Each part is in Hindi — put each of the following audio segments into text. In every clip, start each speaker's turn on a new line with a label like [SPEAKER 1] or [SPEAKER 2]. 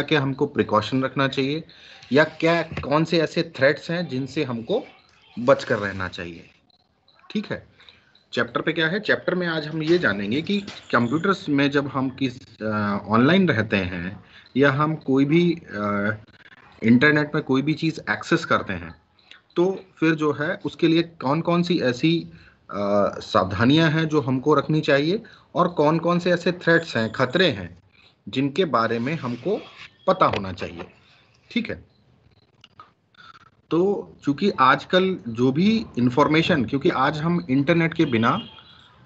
[SPEAKER 1] क्या हमको प्रिकॉशन रखना चाहिए, या क्या कौन से ऐसे थ्रेट्स हैं जिनसे हमको बच कर रहना चाहिए। ठीक है, चैप्टर पे क्या है, चैप्टर में आज हम ये जानेंगे कि कंप्यूटर्स में जब हम किस ऑनलाइन रहते हैं या हम कोई भी इंटरनेट में कोई भी चीज़ एक्सेस करते हैं, तो फिर जो है उसके लिए कौन कौन सी ऐसी सावधानियां हैं जो हमको रखनी चाहिए, और कौन कौन से ऐसे थ्रेट्स हैं, खतरे हैं जिनके बारे में हमको पता होना चाहिए। ठीक है, तो चूंकि आजकल जो भी इंफॉर्मेशन, क्योंकि आज हम इंटरनेट के बिना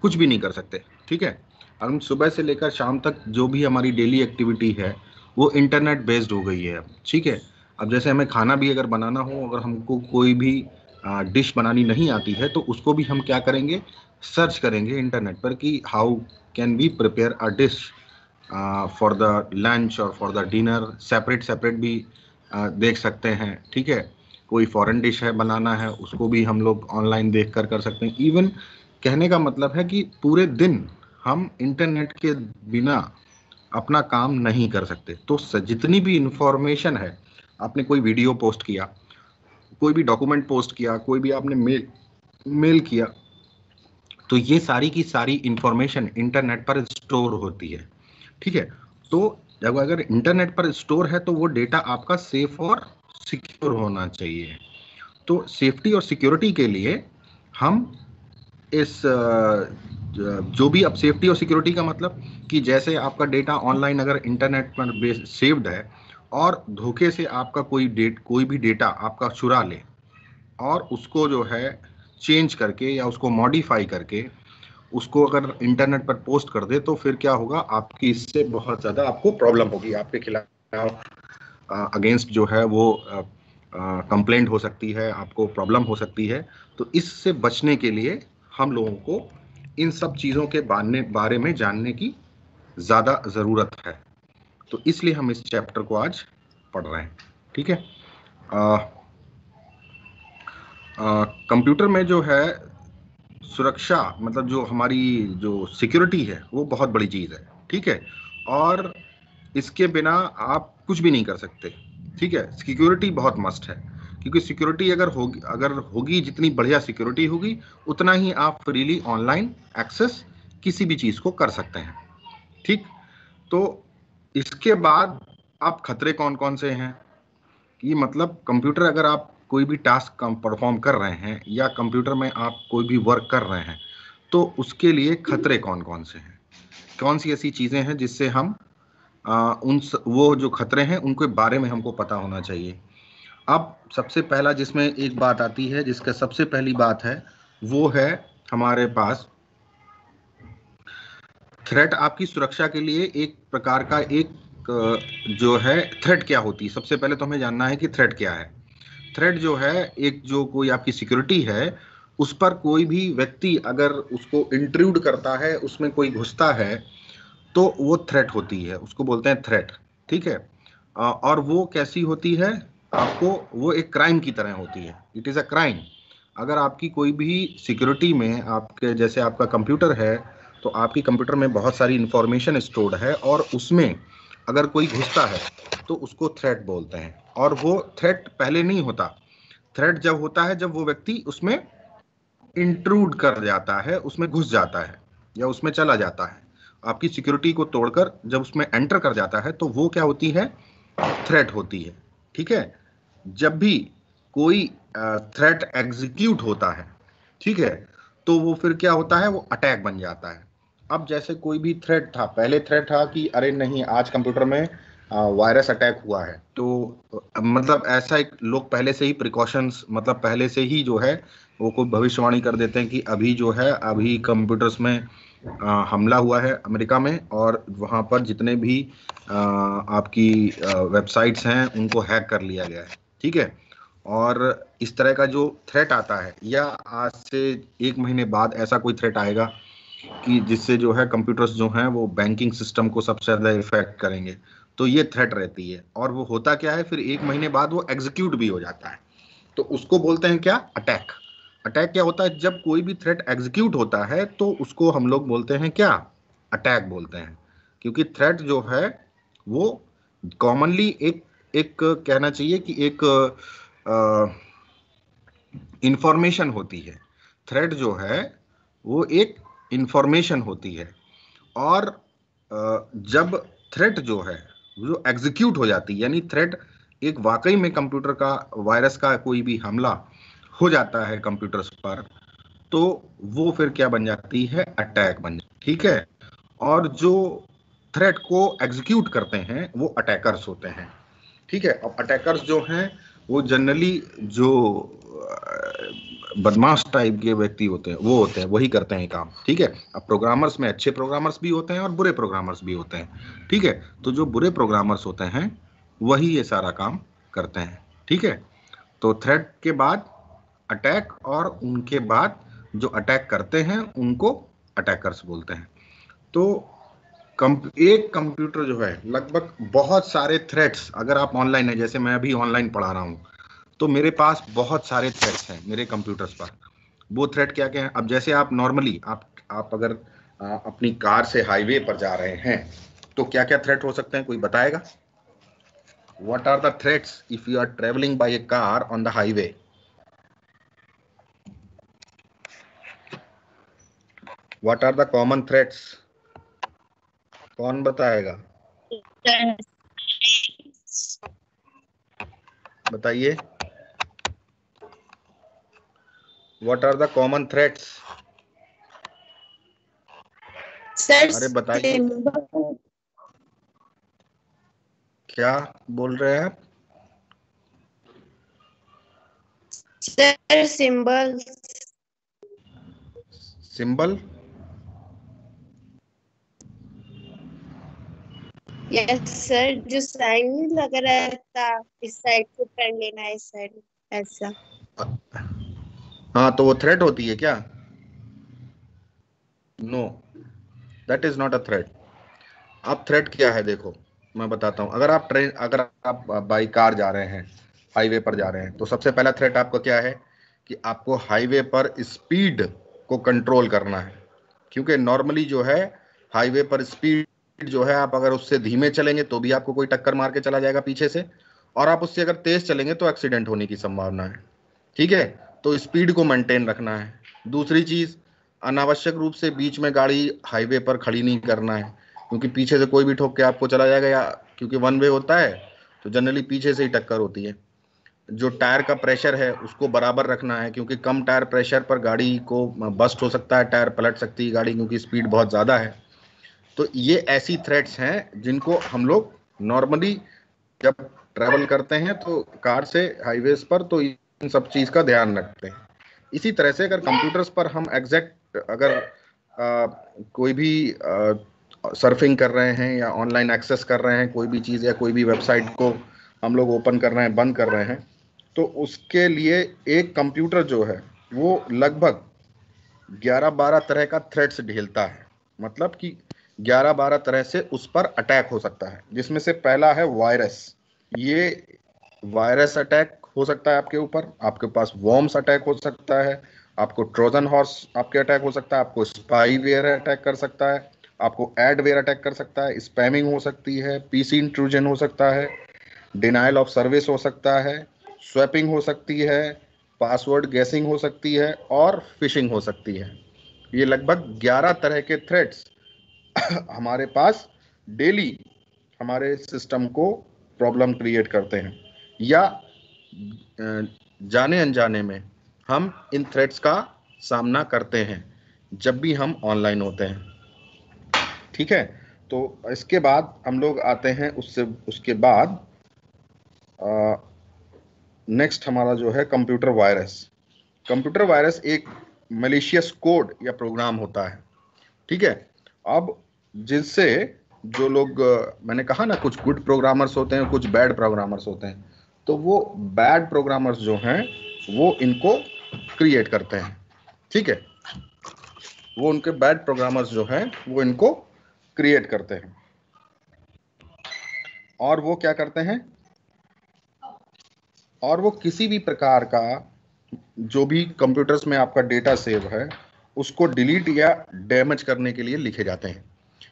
[SPEAKER 1] कुछ भी नहीं कर सकते। ठीक है, हम सुबह से लेकर शाम तक जो भी हमारी डेली एक्टिविटी है वो इंटरनेट बेस्ड हो गई है अब। ठीक है, अब जैसे हमें खाना भी अगर बनाना हो, अगर हमको कोई भी डिश बनानी नहीं आती है तो उसको भी हम क्या करेंगे, सर्च करेंगे इंटरनेट पर कि how can we prepare a dish for the lunch और for the dinner. Separate separate भी देख सकते हैं। ठीक है, कोई फॉरेन डिश है बनाना है उसको भी हम लोग ऑनलाइन देख कर कर सकते हैं। इवन कहने का मतलब है कि पूरे दिन हम इंटरनेट के बिना अपना काम नहीं कर सकते। तो जितनी भी इंफॉर्मेशन है, आपने कोई वीडियो पोस्ट किया, कोई भी डॉक्यूमेंट पोस्ट किया, कोई भी आपने मेल किया, तो ये सारी की सारी इंफॉर्मेशन इंटरनेट पर स्टोर होती है। ठीक है, तो जब अगर इंटरनेट पर स्टोर है तो वो डेटा आपका सेफ और सिक्योर होना चाहिए। तो सेफ्टी और सिक्योरिटी के लिए हम इस जो भी, अब सेफ्टी और सिक्योरिटी का मतलब कि जैसे आपका डेटा ऑनलाइन अगर इंटरनेट पर सेव्ड है और धोखे से आपका कोई भी डेटा आपका चुरा ले और उसको जो है चेंज करके या उसको मॉडिफाई करके उसको अगर इंटरनेट पर पोस्ट कर दे, तो फिर क्या होगा, आपकी इससे बहुत ज़्यादा आपको प्रॉब्लम होगी, आपके खिलाफ अगेंस्ट जो है वो कंप्लेंट हो सकती है, आपको प्रॉब्लम हो सकती है। तो इससे बचने के लिए हम लोगों को इन सब चीज़ों के बारे में जानने की ज़्यादा ज़रूरत है। तो इसलिए हम इस चैप्टर को आज पढ़ रहे हैं। ठीक है, कंप्यूटर में जो है सुरक्षा, मतलब जो हमारी जो सिक्योरिटी है वो बहुत बड़ी चीज़ है। ठीक है, और इसके बिना आप कुछ भी नहीं कर सकते। ठीक है, सिक्योरिटी बहुत मस्ट है, क्योंकि सिक्योरिटी अगर होगी जितनी बढ़िया सिक्योरिटी होगी उतना ही आप फ्रीली ऑनलाइन एक्सेस किसी भी चीज़ को कर सकते हैं। ठीक, तो इसके बाद आप खतरे कौन कौन से हैं, कि मतलब कंप्यूटर अगर आप कोई भी टास्क परफॉर्म कर रहे हैं या कंप्यूटर में आप कोई भी वर्क कर रहे हैं तो उसके लिए खतरे कौन कौन से हैं, कौन सी ऐसी चीज़ें हैं जिससे हम वो जो खतरे हैं उनके बारे में हमको पता होना चाहिए। अब सबसे पहला जिसमें एक बात आती है, जिसका सबसे पहली बात है वो है हमारे पास थ्रेट। आपकी सुरक्षा के लिए एक प्रकार का एक जो है थ्रेट क्या होती है, सबसे पहले तो हमें जानना है कि थ्रेट क्या है। थ्रेट जो है, एक जो कोई आपकी सिक्योरिटी है उस पर कोई भी व्यक्ति अगर उसको इंट्रूड करता है, उसमें कोई घुसता है, तो वो थ्रेट होती है, उसको बोलते हैं थ्रेट। ठीक है, और वो कैसी होती है, आपको वो एक क्राइम की तरह होती है, इट इज़ अ क्राइम। अगर आपकी कोई भी सिक्योरिटी में, आपके जैसे आपका कंप्यूटर है तो आपकी कंप्यूटर में बहुत सारी इंफॉर्मेशन स्टोर्ड है और उसमें अगर कोई घुसता है तो उसको थ्रेट बोलते हैं। और वो थ्रेट पहले नहीं होता, थ्रेट जब होता है जब वो व्यक्ति उसमें इंट्रूड कर जाता है, उसमें घुस जाता है या उसमें चला जाता है, आपकी सिक्योरिटी को तोड़कर जब उसमें एंटर कर जाता है तो वो क्या होती है, थ्रेट होती है। ठीक है, जब भी कोई थ्रेट एग्जीक्यूट होता है, ठीक है, तो वो फिर क्या होता है, वो अटैक बन जाता है। अब जैसे कोई भी थ्रेट था, पहले थ्रेट था कि अरे नहीं आज कंप्यूटर में वायरस अटैक हुआ है, तो मतलब ऐसा एक लोग पहले से ही प्रिकॉशंस, मतलब पहले से ही जो है वो कोई भविष्यवाणी कर देते हैं कि अभी जो है अभी कंप्यूटर्स में हमला हुआ है अमेरिका में, और वहाँ पर जितने भी आपकी वेबसाइट्स हैं उनको हैक कर लिया गया है। ठीक है, और इस तरह का जो थ्रेट आता है, या आज से 1 महीने बाद ऐसा कोई थ्रेट आएगा कि जिससे जो है कंप्यूटर्स जो हैं वो बैंकिंग सिस्टम को सबसे ज़्यादा इफेक्ट करेंगे, तो ये थ्रेट रहती है। और वो होता क्या है, फिर 1 महीने बाद वो एग्जीक्यूट भी हो जाता है, तो उसको बोलते हैं क्या, अटैक। अटैक क्या होता है, जब कोई भी थ्रेट एग्जीक्यूट होता है तो उसको हम लोग बोलते हैं क्या, अटैक बोलते हैं। क्योंकि थ्रेट जो है वो कॉमनली एक एक कहना चाहिए कि एक इंफॉर्मेशन होती है। थ्रेट जो है वो एक इंफॉर्मेशन होती है, और जब थ्रेट जो है जो एग्जीक्यूट हो जाती है, यानी थ्रेट एक वाकई में कंप्यूटर का वायरस का कोई भी हमला हो जाता है कंप्यूटर्स पर, तो वो फिर क्या बन जाती है, अटैक बन जाती है। ठीक है, और जो थ्रेट को एग्जीक्यूट करते हैं वो अटैकर्स होते हैं। ठीक है, अब अटैकर्स जो हैं वो जनरली जो बदमाश टाइप के व्यक्ति होते हैं वो होते हैं, वही करते हैं काम। ठीक है, अब प्रोग्रामर्स में अच्छे प्रोग्रामर्स भी होते हैं और बुरे प्रोग्रामर्स भी होते हैं। ठीक है, तो जो बुरे प्रोग्रामर्स होते हैं वही ये सारा काम करते हैं। ठीक है, तो थ्रेट के बाद अटैक, और उनके बाद जो अटैक करते हैं उनको अटैकर्स बोलते हैं। तो एक कंप्यूटर जो है लगभग बहुत सारे थ्रेड्स, अगर आप ऑनलाइन है, जैसे मैं अभी ऑनलाइन पढ़ा रहा हूँ, तो मेरे पास बहुत सारे थ्रेड्स हैं मेरे कंप्यूटर्स पर। वो थ्रेड क्या क्या है, अब जैसे आप नॉर्मली आप अगर अपनी कार से हाईवे पर जा रहे हैं तो क्या क्या थ्रेट हो सकते हैं, कोई बताएगा? What are the threats if you are travelling by a car on the highway? What are the common threats? कौन बताएगा, बताइए। What are the common threats? अरे बताइए, क्या बोल रहे हैं आप?
[SPEAKER 2] Sir symbol.
[SPEAKER 1] Symbol?
[SPEAKER 2] Yes sir, जो साइन नहीं लग रहा था, इस साइड से टर्न लेना है, इस साइड, ऐसा।
[SPEAKER 1] हाँ, तो वो थ्रेट होती है क्या? No, that is not a threat. अब थ्रेट क्या है, देखो मैं बताता हूँ। अगर आप बाई कार जा रहे हैं, हाईवे पर जा रहे हैं, तो सबसे पहला थ्रेट आपका क्या है कि आपको हाईवे पर स्पीड को कंट्रोल करना है। क्योंकि नॉर्मली जो है हाईवे पर स्पीड जो है, आप अगर उससे धीमे चलेंगे तो भी आपको कोई टक्कर मार के चला जाएगा पीछे से, और आप उससे अगर तेज चलेंगे तो एक्सीडेंट होने की संभावना है। ठीक है, तो स्पीड को मेंटेन रखना है। दूसरी चीज, अनावश्यक रूप से बीच में गाड़ी हाईवे पर खड़ी नहीं करना है, क्योंकि पीछे से कोई भी ठोक के आपको चला जाएगा, या क्योंकि वन वे होता है तो जनरली पीछे से ही टक्कर होती है। जो टायर का प्रेशर है उसको बराबर रखना है, क्योंकि कम टायर प्रेशर पर गाड़ी को बस्ट हो सकता है, टायर पलट सकती है गाड़ी, क्योंकि स्पीड बहुत ज़्यादा है। तो ये ऐसी थ्रेट्स हैं जिनको हम लोग नॉर्मली जब ट्रैवल करते हैं तो कार से हाईवेज पर, तो इन सब चीज़ का ध्यान रखते हैं। इसी तरह से अगर कंप्यूटर्स पर हम एग्जैक्ट अगर कोई भी सर्फिंग कर रहे हैं या ऑनलाइन एक्सेस कर रहे हैं कोई भी चीज़, या कोई भी वेबसाइट को हम लोग ओपन कर रहे हैं, बंद कर रहे हैं, तो उसके लिए एक कंप्यूटर जो है वो लगभग 11-12 तरह का थ्रेट्स झेलता है। मतलब कि 11-12 तरह से उस पर अटैक हो सकता है, जिसमें से पहला है वायरस। ये वायरस अटैक हो सकता है आपके ऊपर, आपके पास वॉर्म्स अटैक हो सकता है, आपको ट्रोजन हॉर्स आपके अटैक हो सकता है, आपको स्पाईवेयर अटैक कर सकता है, आपको एडवेयर अटैक कर सकता है, स्पैमिंग हो सकती है, पीसी इंट्रूजन हो सकता है, डिनाइल ऑफ सर्विस हो सकता है, स्वैपिंग हो सकती है, पासवर्ड गैसिंग हो सकती है, और फिशिंग हो सकती है। ये लगभग 11 तरह के थ्रेट्स हमारे पास डेली हमारे सिस्टम को प्रॉब्लम क्रिएट करते हैं, या जाने अनजाने में हम इन थ्रेट्स का सामना करते हैं जब भी हम ऑनलाइन होते हैं। ठीक है, तो इसके बाद हम लोग आते हैं उसके बाद नेक्स्ट हमारा जो है कंप्यूटर वायरस। कंप्यूटर वायरस एक मलिशियस कोड या प्रोग्राम होता है। ठीक है, अब जिससे जो लोग मैंने कहा ना, कुछ गुड प्रोग्रामर्स होते हैं, कुछ बैड प्रोग्रामर्स होते हैं, तो वो बैड प्रोग्रामर्स जो हैं वो इनको क्रिएट करते हैं। ठीक है, वो उनके बैड प्रोग्रामर्स जो हैं वो इनको क्रिएट करते हैं, और वो क्या करते हैं, और वो किसी भी प्रकार का जो भी कंप्यूटर्स में आपका डेटा सेव है उसको डिलीट या डैमेज करने के लिए लिखे जाते हैं।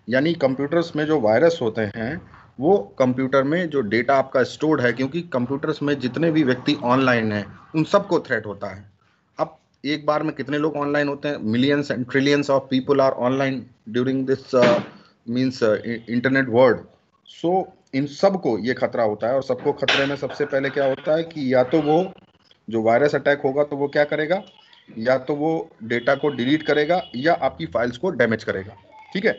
[SPEAKER 1] यानी कंप्यूटर्स में जो वायरस होते हैं वो कंप्यूटर में जो डेटा आपका स्टोर्ड है, क्योंकि कंप्यूटर्स में जितने भी व्यक्ति ऑनलाइन हैं उन सबको थ्रेट होता है। अब एक बार में कितने लोग ऑनलाइन होते हैं, millions and trillions of people are online during this means internet world. So इन सबको ये खतरा होता है, और सबको खतरे में सबसे पहले क्या होता है कि या तो वो जो वायरस अटैक होगा तो वो क्या करेगा, या तो वो डेटा को डिलीट करेगा या आपकी फाइल्स को डैमेज करेगा। ठीक है।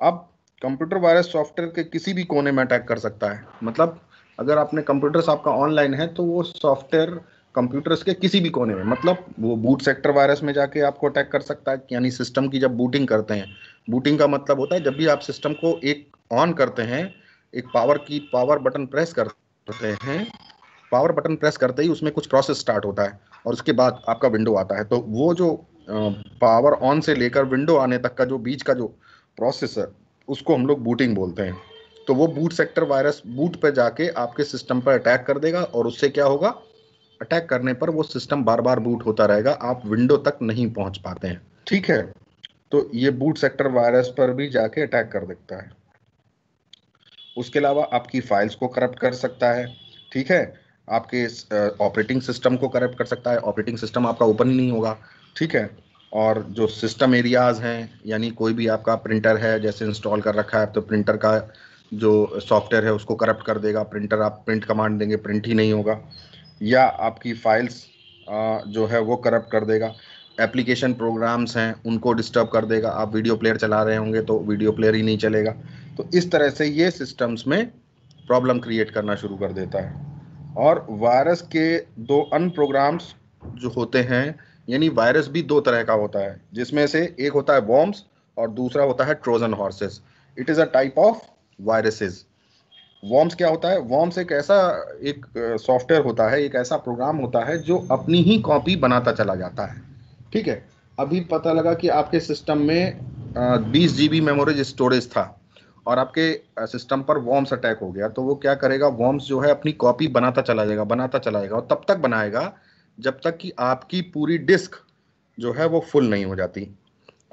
[SPEAKER 1] अब कंप्यूटर वायरस सॉफ्टवेयर के किसी भी कोने में अटैक कर सकता है। मतलब अगर आपने कंप्यूटर्स आपका ऑनलाइन है तो वो सॉफ्टवेयर कंप्यूटर्स के किसी भी कोने में, मतलब वो बूट सेक्टर वायरस में जाके आपको अटैक कर सकता है। यानी सिस्टम की जब बूटिंग करते हैं, बूटिंग का मतलब होता है जब भी आप सिस्टम को एक ऑन करते हैं, एक पावर बटन प्रेस करते हैं, पावर बटन प्रेस करते ही उसमें कुछ प्रोसेस स्टार्ट होता है और उसके बाद आपका विंडो आता है। तो वो जो पावर ऑन से लेकर विंडो आने तक का जो बीच का जो प्रोसेस है उसको हम लोग बूटिंग बोलते हैं। तो वो बूट सेक्टर वायरस बूट पर जाके आपके सिस्टम पर अटैक कर देगा, और उससे क्या होगा, अटैक करने पर वो सिस्टम बार बार बूट होता रहेगा, आप विंडो तक नहीं पहुंच पाते हैं। ठीक है। तो ये बूट सेक्टर वायरस पर भी जाके अटैक कर देता है। उसके अलावा आपकी फाइल्स को करप्ट कर सकता है। ठीक है। आपके ऑपरेटिंग सिस्टम को करप्ट कर सकता है, ऑपरेटिंग सिस्टम आपका ओपन ही नहीं होगा। ठीक है। और जो सिस्टम एरियाज हैं, यानी कोई भी आपका प्रिंटर है जैसे इंस्टॉल कर रखा है, तो प्रिंटर का जो सॉफ्टवेयर है उसको करप्ट कर देगा। प्रिंटर आप प्रिंट कमांड देंगे, प्रिंट ही नहीं होगा। या आपकी फाइल्स जो है वो करप्ट कर देगा। एप्लीकेशन प्रोग्राम्स हैं उनको डिस्टर्ब कर देगा। आप वीडियो प्लेयर चला रहे होंगे तो वीडियो प्लेयर ही नहीं चलेगा। तो इस तरह से ये सिस्टम्स में प्रॉब्लम क्रिएट करना शुरू कर देता है। और वायरस के दो अन्य प्रोग्राम्स जो होते हैं, यानी वायरस भी दो तरह का होता है, जिसमें से एक होता है वॉर्म्स और दूसरा होता है Trojan horses. It is a type of viruses. Worms क्या होता है, वॉर्म्स एक सॉफ्टवेयर होता है, एक ऐसा प्रोग्राम होता है जो अपनी ही कॉपी बनाता चला जाता है। ठीक है। अभी पता लगा कि आपके सिस्टम में 20 GB मेमोरी स्टोरेज था और आपके सिस्टम पर वॉर्म्स अटैक हो गया, तो वो क्या करेगा, वॉर्म्स जो है अपनी कॉपी बनाता चला जाएगा, बनाता चला जाएगा, और तब तक बनाएगा जब तक कि आपकी पूरी डिस्क जो है वो फुल नहीं हो जाती।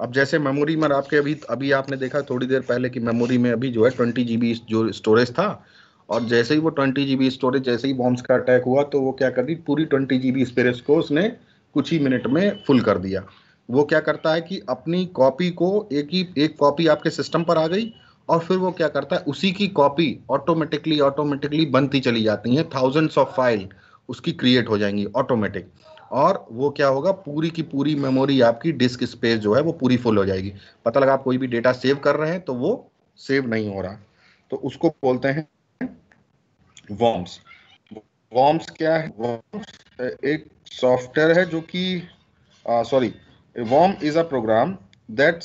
[SPEAKER 1] अब जैसे मेमोरी में आपके अभी अभी आपने देखा थोड़ी देर पहले कि मेमोरी में अभी जो है 20 GB जो स्टोरेज था, और जैसे ही वो 20 GB स्टोरेज, जैसे ही बॉम्ब्स का अटैक हुआ तो वो क्या कर दी, पूरी 20 GB स्टोरेज को उसने कुछ ही मिनट में फुल कर दिया। वो क्या करता है कि अपनी कॉपी को एक कॉपी आपके सिस्टम पर आ गई, और फिर वो क्या करता है, उसी की कॉपी ऑटोमेटिकली बनती चली जाती हैं, थाउजेंड्स ऑफ फाइल उसकी क्रिएट हो जाएंगी ऑटोमेटिक। और वो क्या होगा, पूरी की पूरी मेमोरी आपकी डिस्क स्पेस जो है वो पूरी फुल हो जाएगी। पता लगा आप कोई भी डेटा सेव कर रहे हैं तो वो सेव नहीं हो रहा, तो उसको बोलते हैं वॉर्म्स। वॉर्म्स क्या है, वॉर्म्स एक सॉफ्टवेयर है जो कि sorry, worm is a program that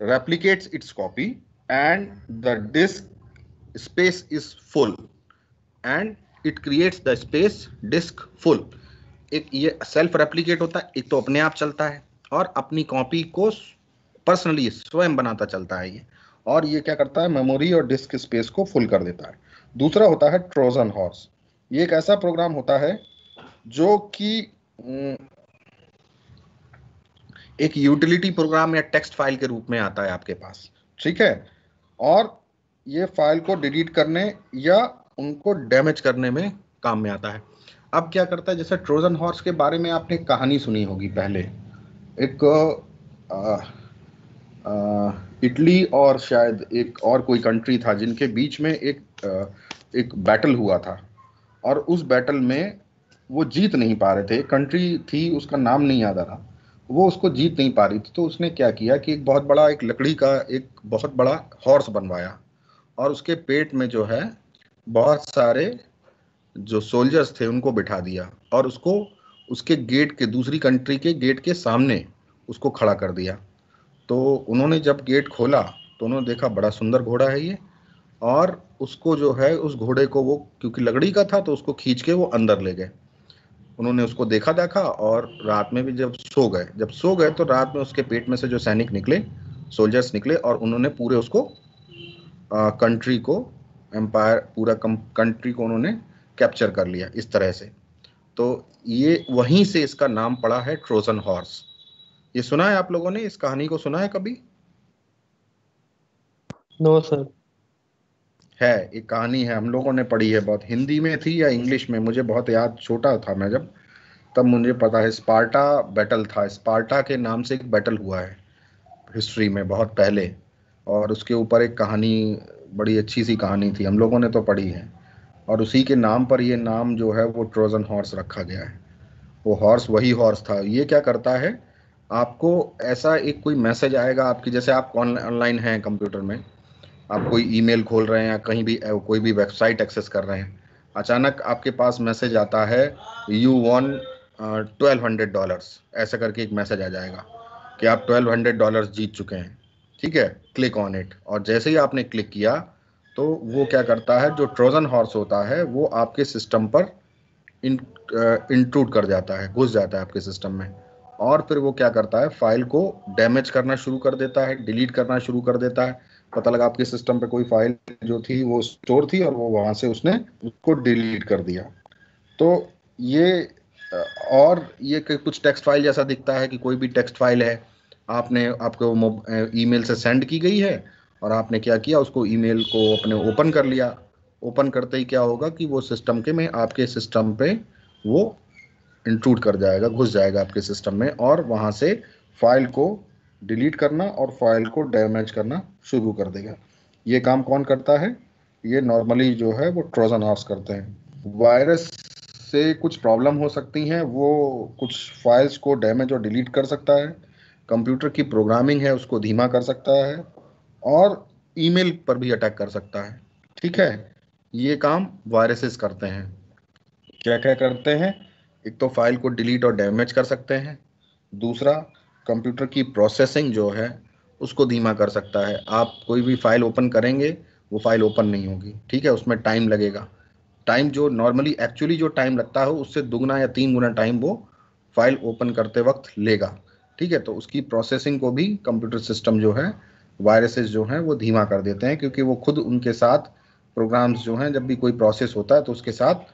[SPEAKER 1] replicates its copy and the disk space is full and it creates the space disk full। एक ये सेल्फ रेप्लिकेट होता है, एक तो अपने आप चलता है और अपनी कॉपी को पर्सनली स्वयं बनाता चलता है ये, और ये क्या करता है, मेमोरी और डिस्क स्पेस को फुल कर देता है। दूसरा होता है ट्रोजन हॉर्स। ये एक ऐसा प्रोग्राम होता है जो कि एक यूटिलिटी प्रोग्राम या टेक्स्ट फाइल के रूप में आता है आपके पास। ठीक है। और ये फाइल को डिलीट करने या उनको डैमेज करने में काम में आता है। अब क्या करता है, जैसे ट्रोजन हॉर्स के बारे में आपने कहानी सुनी होगी पहले। एक इटली और शायद एक और कोई कंट्री था जिनके बीच में एक बैटल हुआ था, और उस बैटल में वो जीत नहीं पा रहे थे। कंट्री थी, उसका नाम नहीं याद आ रहा, वो उसको जीत नहीं पा रही थी। तो उसने क्या किया कि एक लकड़ी का एक बहुत बड़ा हॉर्स बनवाया, और उसके पेट में जो है बहुत सारे जो सोल्जर्स थे उनको बिठा दिया, और उसको उसके गेट के, दूसरी कंट्री के गेट के सामने उसको खड़ा कर दिया। तो उन्होंने जब गेट खोला तो उन्होंने देखा बड़ा सुंदर घोड़ा है ये, और उसको जो है, उस घोड़े को वो क्योंकि लकड़ी का था तो उसको खींच के वो अंदर ले गए। उन्होंने उसको देखा और रात में भी जब सो गए तो रात में उसके पेट में से जो सैनिक निकले, सोल्जर्स निकले, और उन्होंने पूरे उसको कंट्री को, एम्पायर पूरा कंट्री को उन्होंने कैप्चर कर लिया इस तरह से। तो ये वहीं से इसका नाम पड़ा है ट्रोजन हॉर्स। ये सुना है आप लोगों ने, इस कहानी को सुना है कभी?
[SPEAKER 3] No sir.
[SPEAKER 1] है, एक कहानी है, हम लोगों ने पढ़ी है बहुत, हिंदी में थी या इंग्लिश में, मुझे बहुत याद, छोटा था मैं जब, तब मुझे पता है। स्पार्टा बैटल था, स्पार्टा के नाम से एक बैटल हुआ है हिस्ट्री में बहुत पहले, और उसके ऊपर एक कहानी, बड़ी अच्छी सी कहानी थी, हम लोगों ने तो पढ़ी है। और उसी के नाम पर ये नाम जो है वो ट्रोजन हॉर्स रखा गया है। वो हॉर्स वही हॉर्स था। ये क्या करता है, आपको ऐसा एक कोई मैसेज आएगा आपकी, जैसे आप ऑनलाइन हैं कंप्यूटर में, आप कोई ईमेल खोल रहे हैं या कहीं भी कोई भी वेबसाइट एक्सेस कर रहे हैं, अचानक आपके पास मैसेज आता है, यू वॉन $1200, ऐसा करके एक मैसेज आ जाएगा कि आप $1200 जीत चुके हैं। ठीक है, क्लिक ऑन इट। और जैसे ही आपने क्लिक किया तो वो क्या करता है, जो ट्रोजन हॉर्स होता है वो आपके सिस्टम पर इंट्रूड कर जाता है, घुस जाता है आपके सिस्टम में, और फिर वो क्या करता है, फाइल को डैमेज करना शुरू कर देता है, डिलीट करना शुरू कर देता है। पता लगा आपके सिस्टम पे कोई फाइल जो थी वो स्टोर थी और वो वहां से उसने उसको डिलीट कर दिया। तो ये और ये कुछ टेक्स्ट फाइल जैसा दिखता है कि कोई भी टेक्स्ट फाइल है, आपने आपको ईमेल से सेंड की गई है, और आपने क्या किया, उसको ईमेल को अपने ओपन कर लिया। ओपन करते ही क्या होगा कि वो सिस्टम के में, आपके सिस्टम पे वो इंट्रूड कर जाएगा, घुस जाएगा आपके सिस्टम में, और वहां से फाइल को डिलीट करना और फाइल को डैमेज करना शुरू कर देगा। ये काम कौन करता है, ये नॉर्मली जो है वो ट्रोजन हॉर्स करते हैं। वायरस से कुछ प्रॉब्लम हो सकती हैं, वो कुछ फाइल्स को डैमेज और डिलीट कर सकता है, कंप्यूटर की प्रोग्रामिंग है उसको धीमा कर सकता है, और ईमेल पर भी अटैक कर सकता है। ठीक है, ये काम वायरसेस करते हैं। क्या क्या करते हैं, एक तो फाइल को डिलीट और डैमेज कर सकते हैं, दूसरा कंप्यूटर की प्रोसेसिंग जो है उसको धीमा कर सकता है। आप कोई भी फाइल ओपन करेंगे, वो फाइल ओपन नहीं होगी, ठीक है, उसमें टाइम लगेगा। टाइम जो नॉर्मली एक्चुअली जो टाइम लगता है उससे दुगना या 3 गुना टाइम वो फाइल ओपन करते वक्त लेगा। ठीक है, तो उसकी प्रोसेसिंग को भी कंप्यूटर सिस्टम जो है, वायरसेस जो हैं वो धीमा कर देते हैं, क्योंकि वो खुद उनके साथ प्रोग्राम्स जो हैं, जब भी कोई प्रोसेस होता है तो उसके साथ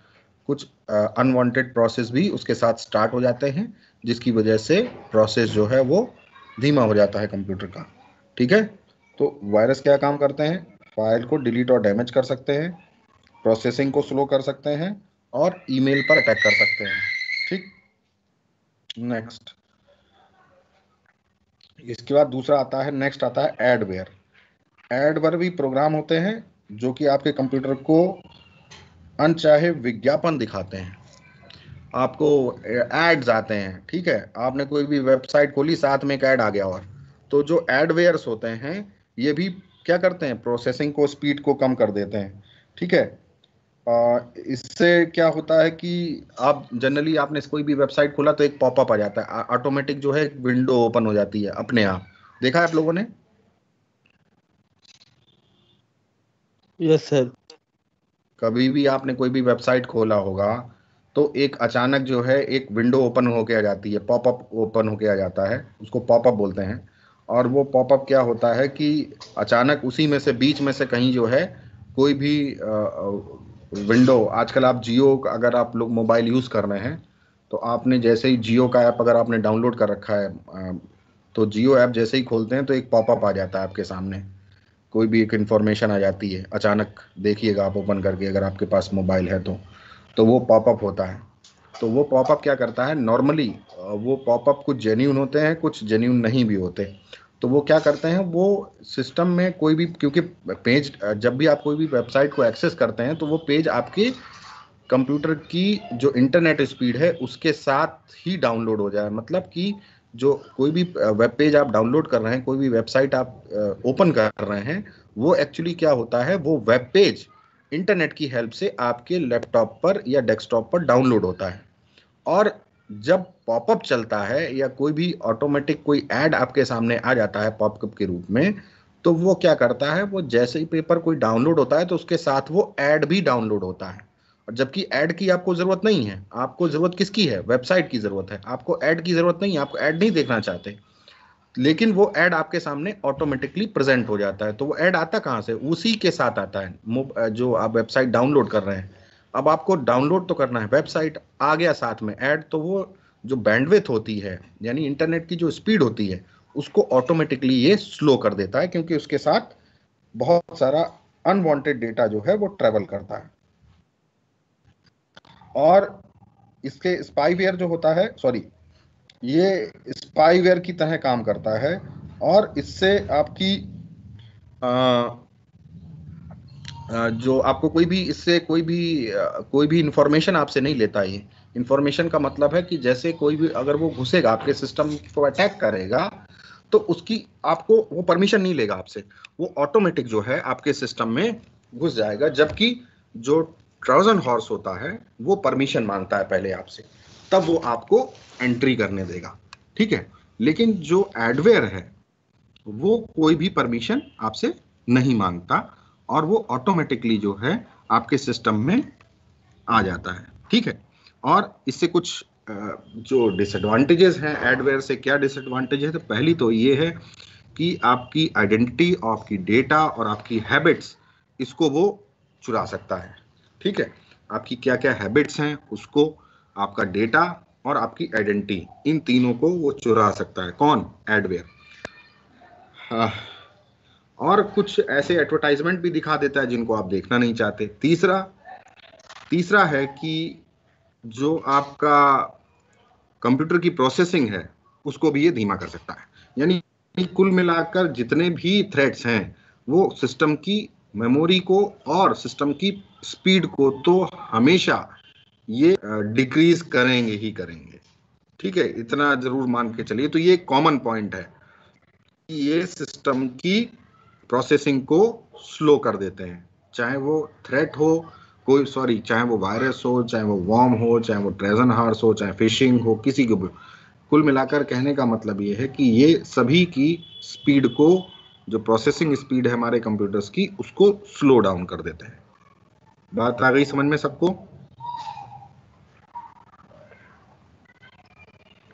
[SPEAKER 1] कुछ अनवांटेड प्रोसेस भी उसके साथ स्टार्ट हो जाते हैं, जिसकी वजह से प्रोसेस जो है वो धीमा हो जाता है कंप्यूटर का। ठीक है, तो वायरस क्या काम करते हैं, फाइल को डिलीट और डैमेज कर सकते हैं, प्रोसेसिंग को स्लो कर सकते हैं, और ईमेल पर अटैक कर सकते हैं। ठीक, नेक्स्ट, इसके बाद दूसरा आता है, नेक्स्ट आता है एडवेयर। एडवेयर भी प्रोग्राम होते हैं जो कि आपके कंप्यूटर को अनचाहे विज्ञापन दिखाते हैं, आपको एड्स आते हैं। ठीक है, आपने कोई भी वेबसाइट खोली, साथ में एक ऐड आ गया, और तो जो एडवेयर्स होते हैं ये भी क्या करते हैं, प्रोसेसिंग को, स्पीड को कम कर देते हैं। ठीक है, इससे क्या होता है कि आप जनरली, आपने कोई भी वेबसाइट खोला तो एक पॉपअप आ जाता है, ऑटोमेटिक जो है विंडो ओपन हो जाती है अपने आप, देखा है आप लोगों ने?
[SPEAKER 3] Yes sir.
[SPEAKER 1] कभी भी आपने कोई भी वेबसाइट खोला होगा तो एक अचानक जो है एक विंडो ओपन होके आ जाती है, पॉपअप ओपन होके आ जाता है, उसको पॉपअप बोलते हैं। और वो पॉपअप क्या होता है कि अचानक उसी में से, बीच में से कहीं जो है कोई भी विंडो, आजकल आप जियो, अगर आप लोग मोबाइल यूज़ कर रहे हैं तो आपने जैसे ही जियो का ऐप अगर आपने डाउनलोड कर रखा है, तो जियो ऐप जैसे ही खोलते हैं तो एक पॉपअप आ जाता है आपके सामने, कोई भी एक इन्फॉर्मेशन आ जाती है अचानक, देखिएगा आप ओपन करके अगर आपके पास मोबाइल है तो वो पॉपअप होता है। तो वो पॉपअप क्या करता है, नॉर्मली वो पॉपअप कुछ जेन्यून होते हैं, कुछ जेन्यून नहीं भी होते। तो वो क्या करते हैं, वो सिस्टम में कोई भी, क्योंकि पेज, जब भी आप कोई भी वेबसाइट को एक्सेस करते हैं तो वो पेज आपके कंप्यूटर की जो इंटरनेट स्पीड है उसके साथ ही डाउनलोड हो जाए। मतलब कि जो कोई भी वेब पेज आप डाउनलोड कर रहे हैं, कोई भी वेबसाइट आप ओपन कर रहे हैं, वो एक्चुअली क्या होता है, वो वेब पेज इंटरनेट की हेल्प से आपके लैपटॉप पर या डेस्कटॉप पर डाउनलोड होता है। और जब पॉपअप चलता है या कोई भी ऑटोमेटिक कोई ऐड आपके सामने आ जाता है पॉपअप के रूप में, तो वो क्या करता है, वो जैसे ही पेपर कोई डाउनलोड होता है तो उसके साथ वो ऐड भी डाउनलोड होता है। और जबकि ऐड की आपको जरूरत नहीं है, आपको जरूरत किसकी है, वेबसाइट की जरूरत है, आपको ऐड की जरूरत नहीं है, आपको ऐड नहीं देखना चाहते, लेकिन वो ऐड आपके सामने ऑटोमेटिकली प्रेजेंट हो जाता है। तो वो ऐड आता कहाँ से, उसी के साथ आता है, जो आप वेबसाइट डाउनलोड कर रहे हैं। अब आपको डाउनलोड तो करना है, वेबसाइट आ गया साथ में ऐड, तो वो जो बैंडविड्थ होती है, यानी इंटरनेट की जो स्पीड होती है, उसको ऑटोमेटिकली ये स्लो कर देता है, क्योंकि उसके साथ बहुत सारा अनवांटेड डेटा जो है वो ट्रेवल करता है। और इसके स्पाईवेयर जो होता है, सॉरी, ये स्पाईवेयर की तरह काम करता है और इससे आपकी जो आपको कोई भी इससे कोई भी इंफॉर्मेशन आपसे नहीं लेता। ये इंफॉर्मेशन का मतलब है कि जैसे कोई भी अगर वो घुसेगा आपके सिस्टम को अटैक करेगा तो उसकी आपको वो परमिशन नहीं लेगा आपसे, वो ऑटोमेटिक जो है आपके सिस्टम में घुस जाएगा। जबकि जो ट्रोजन हॉर्स होता है वो परमिशन मांगता है पहले आपसे, तब वो आपको एंट्री करने देगा, ठीक है। लेकिन जो एडवेयर है वो कोई भी परमिशन आपसे नहीं मांगता और वो ऑटोमेटिकली जो है आपके सिस्टम में आ जाता है, ठीक है। और इससे कुछ जो डिसएडवांटेजेस हैं एडवेयर से, क्या डिसएडवांटेज है, तो पहली तो ये है कि आपकी आइडेंटिटी, आपकी डेटा और आपकी हैबिट्स, इसको वो चुरा सकता है, ठीक है। आपकी क्या क्या हैबिट्स हैं उसको, आपका डेटा और आपकी आइडेंटिटी, इन तीनों को वो चुरा सकता है। कौन? एडवेयर। और कुछ ऐसे एडवर्टाइजमेंट भी दिखा देता है जिनको आप देखना नहीं चाहते। तीसरा है कि जो आपका कंप्यूटर की प्रोसेसिंग है उसको भी ये धीमा कर सकता है। यानी कुल मिलाकर जितने भी थ्रेड्स हैं वो सिस्टम की मेमोरी को और सिस्टम की स्पीड को तो हमेशा ये डिक्रीज करेंगे ही करेंगे, ठीक है। इतना जरूर मान के चलिए। तो ये एक कॉमन पॉइंट है कि ये सिस्टम की प्रोसेसिंग को स्लो कर देते हैं, चाहे वो थ्रेट हो कोई, सॉरी, चाहे वो वायरस हो, चाहे वो वॉर्म हो, चाहे वो ट्रोजन हॉर्स हो, चाहे फिशिंग हो, किसी को भी। कुल मिलाकर कहने का मतलब ये है कि ये सभी की स्पीड को, जो प्रोसेसिंग स्पीड है हमारे कंप्यूटर्स की, उसको स्लो डाउन कर देते हैं। बात आ गई समझ में सबको?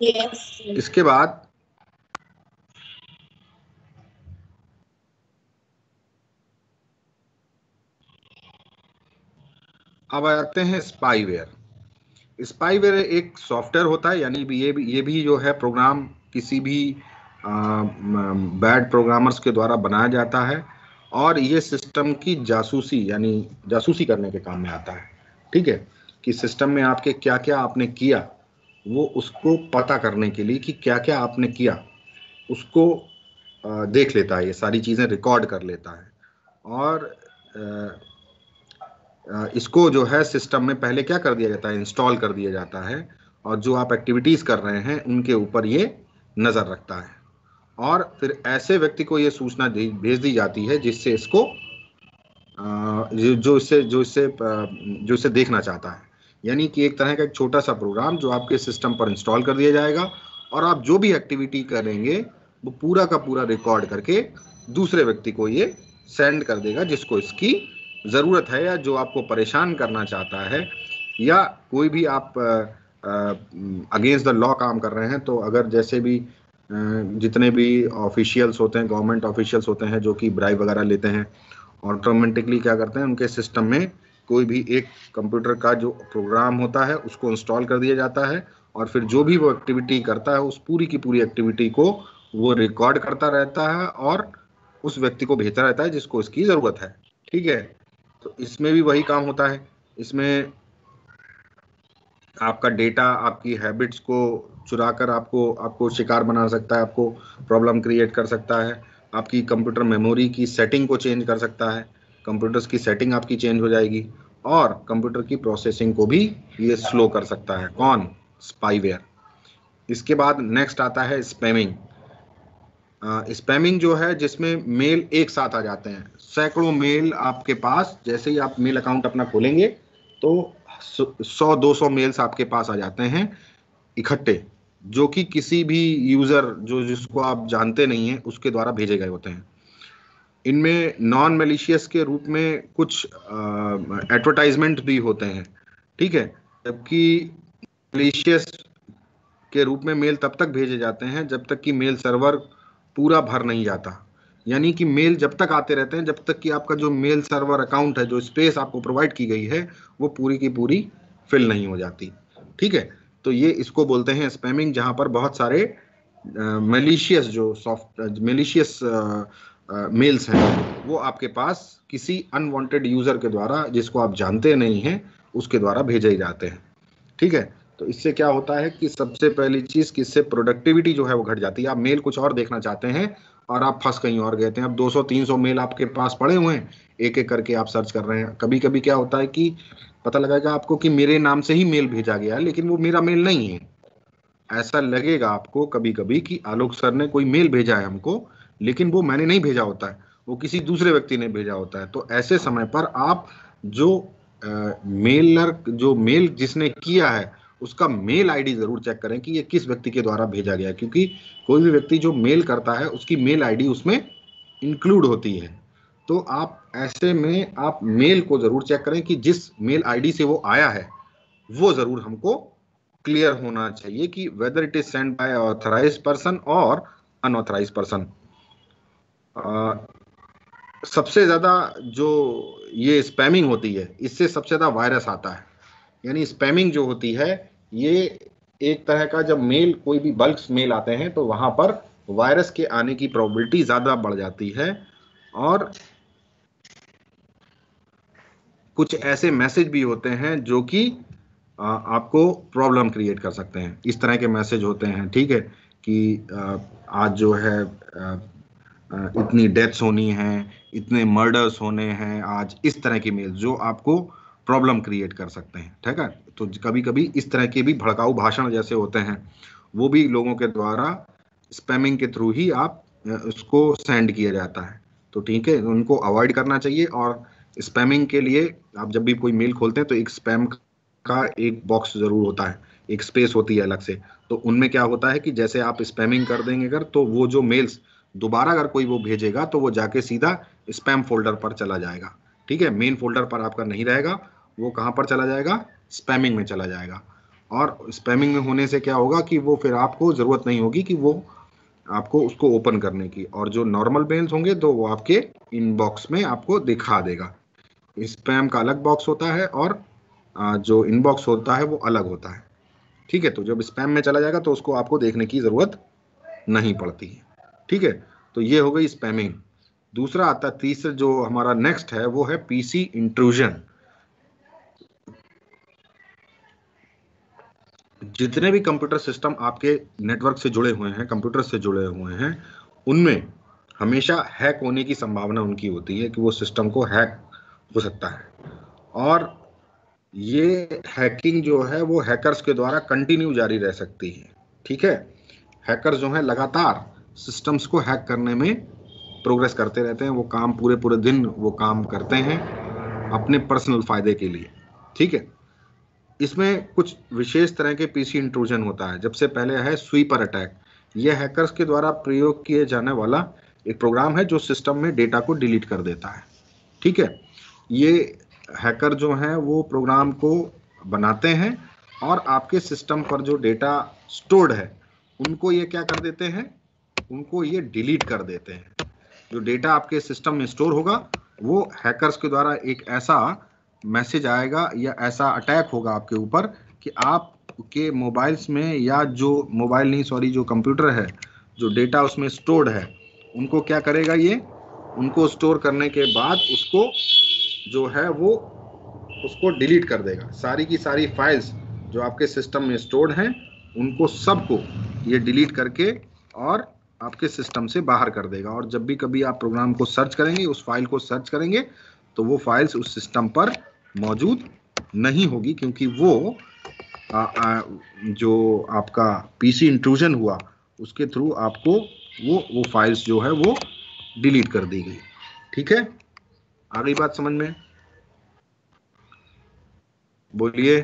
[SPEAKER 2] Yes, sir.
[SPEAKER 1] इसके बाद अब आते हैं स्पाईवेयर। स्पाईवेयर एक सॉफ्टवेयर होता है, यानी ये भी जो है प्रोग्राम किसी भी बैड प्रोग्रामर्स के द्वारा बनाया जाता है और ये सिस्टम की जासूसी, यानी जासूसी करने के काम में आता है, ठीक है। कि सिस्टम में आपके क्या क्या आपने किया वो उसको पता करने के लिए कि क्या क्या आपने किया उसको देख लेता है, ये सारी चीज़ें रिकॉर्ड कर लेता है। और इसको जो है सिस्टम में पहले क्या कर दिया जाता है, इंस्टॉल कर दिया जाता है, और जो आप एक्टिविटीज़ कर रहे हैं उनके ऊपर ये नज़र रखता है। और फिर ऐसे व्यक्ति को ये सूचना भेज दी जाती है जिससे इसको जो इसे देखना चाहता है। यानी कि एक तरह का एक छोटा सा प्रोग्राम जो आपके सिस्टम पर इंस्टॉल कर दिया जाएगा और आप जो भी एक्टिविटी करेंगे वो पूरा का पूरा रिकॉर्ड करके दूसरे व्यक्ति को ये सेंड कर देगा जिसको इसकी ज़रूरत है, या जो आपको परेशान करना चाहता है, या कोई भी आप अगेंस्ट द लॉ काम कर रहे हैं। तो अगर जैसे भी जितने भी ऑफिशियल्स होते हैं, गवर्नमेंट ऑफिशियल्स होते हैं जो कि ब्राइब वगैरह लेते हैं, ऑटोमेटिकली क्या करते हैं, उनके सिस्टम में कोई भी एक कंप्यूटर का जो प्रोग्राम होता है उसको इंस्टॉल कर दिया जाता है और फिर जो भी वो एक्टिविटी करता है उस पूरी की पूरी एक्टिविटी को वो रिकॉर्ड करता रहता है और उस व्यक्ति को भेजता रहता है जिसको इसकी ज़रूरत है, ठीक है। तो इसमें भी वही काम होता है। इसमें आपका डेटा, आपकी हैबिट्स को चुराकर आपको शिकार बना सकता है, आपको प्रॉब्लम क्रिएट कर सकता है, आपकी कंप्यूटर मेमोरी की सेटिंग को चेंज कर सकता है, कंप्यूटर्स की सेटिंग आपकी चेंज हो जाएगी और कंप्यूटर की प्रोसेसिंग को भी ये स्लो कर सकता है। कौन? स्पाईवेयर। इसके बाद नेक्स्ट आता है स्पैमिंग। स्पैमिंग जो है जिसमें मेल एक साथ आ जाते हैं, सैकड़ों मेल आपके पास, जैसे ही आप मेल अकाउंट अपना खोलेंगे तो 100-200 मेल्स आपके पास आ जाते हैं इकट्ठे, जो कि किसी भी यूजर जिसको आप जानते नहीं हैं उसके द्वारा भेजे गए होते हैं। इनमें नॉन मैलिशियस के रूप में कुछ एडवर्टाइजमेंट भी होते हैं, ठीक है। जबकि मैलिशियस के रूप में मेल तब तक भेजे जाते हैं जब तक कि मेल सर्वर पूरा भर नहीं जाता। यानी कि मेल जब तक आते रहते हैं जब तक कि आपका जो मेल सर्वर अकाउंट है, जो स्पेस आपको प्रोवाइड की गई है, वो पूरी की पूरी फिल नहीं हो जाती, ठीक है। तो ये इसको बोलते हैं स्पैमिंग, जहां पर बहुत सारे मैलिशियस मेल्स हैं वो आपके पास किसी अनवांटेड यूजर के द्वारा, जिसको आप जानते नहीं हैं, उसके द्वारा भेजे ही जाते हैं। ठीक है, तो इससे क्या होता है कि सबसे पहली चीज कि इससे प्रोडक्टिविटी जो है वो घट जाती है। आप मेल कुछ और देखना चाहते हैं और आप फंस कहीं और गए थे। अब 200-300 मेल आपके पास पड़े हुए हैं, एक एक करके आप सर्च कर रहे हैं। कभी कभी क्या होता है कि पता लगेगा आपको कि मेरे नाम से ही मेल भेजा गया है, लेकिन वो मेरा मेल नहीं है। ऐसा लगेगा आपको कभी कभी कि आलोक सर ने कोई मेल भेजा है हमको, लेकिन वो मैंने नहीं भेजा होता है, वो किसी दूसरे व्यक्ति ने भेजा होता है। तो ऐसे समय पर आप जो मेलर, जो मेल जिसने किया है, उसका मेल आईडी जरूर चेक करें कि ये किस व्यक्ति के द्वारा भेजा गया है, क्योंकि कोई भी व्यक्ति जो मेल करता है उसकी मेल आईडी उसमें इंक्लूड होती है। तो आप ऐसे में आप मेल को जरूर चेक करें कि जिस मेल आईडी से वो आया है वो जरूर हमको क्लियर होना चाहिए कि whether it is send by authorised person और अनऑथराइज्ड पर्सन। सबसे ज्यादा जो ये स्पैमिंग होती है, इससे सबसे ज्यादा वायरस आता है। यानी स्पैमिंग जो होती है, ये एक तरह का, जब मेल कोई भी बल्क मेल आते हैं तो वहां पर वायरस के आने की प्रोबेबिलिटी ज्यादा बढ़ जाती है, और कुछ ऐसे मैसेज भी होते हैं जो कि आपको प्रॉब्लम क्रिएट कर सकते हैं। इस तरह के मैसेज होते हैं, ठीक है, कि आज जो है इतनी डेथ्स होनी है, इतने मर्डर्स होने हैं आज, इस तरह की मेल जो आपको प्रॉब्लम क्रिएट कर सकते हैं। ठीक है, तो कभी कभी इस तरह के भी भड़काऊ भाषण जैसे होते हैं, वो भी लोगों के द्वारा स्पैमिंग के थ्रू ही आप उसको सेंड किया जाता है। तो ठीक है, उनको अवॉइड करना चाहिए। और स्पैमिंग के लिए आप जब भी कोई मेल खोलते हैं तो एक स्पैम का एक बॉक्स जरूर होता है, एक स्पेस होती है अलग से। तो उनमें क्या होता है कि जैसे आप स्पैमिंग कर देंगे अगर, तो वो जो मेल्स दोबारा अगर कोई वो भेजेगा तो वो जाके सीधा स्पैम फोल्डर पर चला जाएगा। ठीक है, मेन फोल्डर पर आपका नहीं रहेगा, वो कहाँ पर चला जाएगा, स्पैमिंग में चला जाएगा। और स्पैमिंग में होने से क्या होगा कि वो फिर आपको जरूरत नहीं होगी कि वो आपको उसको ओपन करने की, और जो नॉर्मल मेल्स होंगे तो वो आपके इनबॉक्स में आपको दिखा देगा। स्पैम का अलग बॉक्स होता है और जो इनबॉक्स होता है वो अलग होता है। ठीक है, तो जब स्पैम में चला जाएगा तो उसको आपको देखने की जरूरत नहीं पड़ती है। ठीक है, तो ये हो गई स्पैमिंग। दूसरा आता है, तीसरा जो हमारा नेक्स्ट है वो है पीसी इंट्रूजन। जितने भी कंप्यूटर सिस्टम आपके नेटवर्क से जुड़े हुए हैं, कंप्यूटर से जुड़े हुए हैं, उनमें हमेशा हैक होने की संभावना उनकी होती है कि वो सिस्टम को हैक हो सकता है। और ये हैकिंग जो है वो हैकर्स के द्वारा कंटिन्यू जारी रह सकती है। ठीक है, हैकर्स जो है लगातार सिस्टम्स को हैक करने में प्रोग्रेस करते रहते हैं। वो काम पूरे पूरे दिन वो काम करते हैं अपने पर्सनल फायदे के लिए। ठीक है, इसमें कुछ विशेष तरह के पीसी इंट्रूजन होता है। जब से पहले है स्वीपर अटैक। यह हैकर्स के द्वारा प्रयोग किए जाने वाला एक प्रोग्राम है जो सिस्टम में डेटा को डिलीट कर देता है। ठीक है, ये हैकर जो हैं वो प्रोग्राम को बनाते हैं और आपके सिस्टम पर जो डेटा स्टोर्ड है उनको ये क्या कर देते हैं, उनको ये डिलीट कर देते हैं। जो डेटा आपके सिस्टम में स्टोर होगा वो हैकर्स के द्वारा एक ऐसा मैसेज आएगा या ऐसा अटैक होगा आपके ऊपर कि आपके मोबाइल्स में, या जो मोबाइल नहीं सॉरी जो कंप्यूटर है, जो डेटा उसमें स्टोर्ड है, उनको क्या करेगा ये, उनको स्टोर करने के बाद उसको जो है वो उसको डिलीट कर देगा। सारी की सारी फाइल्स जो आपके सिस्टम में स्टोर्ड हैं उनको सबको ये डिलीट करके और आपके सिस्टम से बाहर कर देगा। और जब भी कभी आप प्रोग्राम को सर्च करेंगे, उस फाइल को सर्च करेंगे, तो वो फाइल्स उस सिस्टम पर मौजूद नहीं होगी, क्योंकि वो जो आपका पीसी इंट्रूजन हुआ उसके थ्रू आपको वो फाइल्स जो है वो डिलीट कर दी गई। ठीक है, आ गई बात समझ में? बोलिए।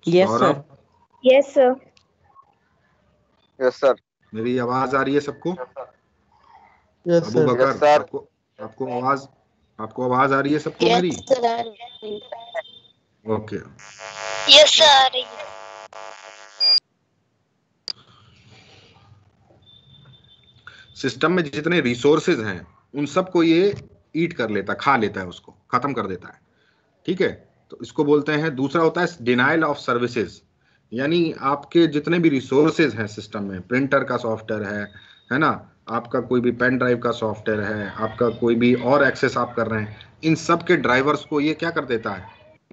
[SPEAKER 3] Yes sir.
[SPEAKER 2] Yes sir.
[SPEAKER 4] Yes sir.
[SPEAKER 1] मेरी आवाज आ रही है सबको?
[SPEAKER 3] Yes
[SPEAKER 1] Abu
[SPEAKER 3] sir.
[SPEAKER 1] बकर, आपको आवाज आ रही है सबको मेरी? ओके।
[SPEAKER 2] यस सर, आ रही है।
[SPEAKER 1] सिस्टम में जितने रिसोर्सेज हैं उन सबको ये ईट कर लेता है, खा लेता है, उसको खत्म कर देता है। ठीक है, तो इसको बोलते हैं। दूसरा होता है डिनायल ऑफ सर्विसेज, यानी आपके जितने भी रिसोर्सेज हैं सिस्टम में, प्रिंटर का सॉफ्टवेयर है ना, आपका कोई भी पेन ड्राइव का सॉफ्टवेयर है, आपका कोई भी और एक्सेस आप कर रहे हैं, इन सब के ड्राइवर्स को ये क्या कर देता है,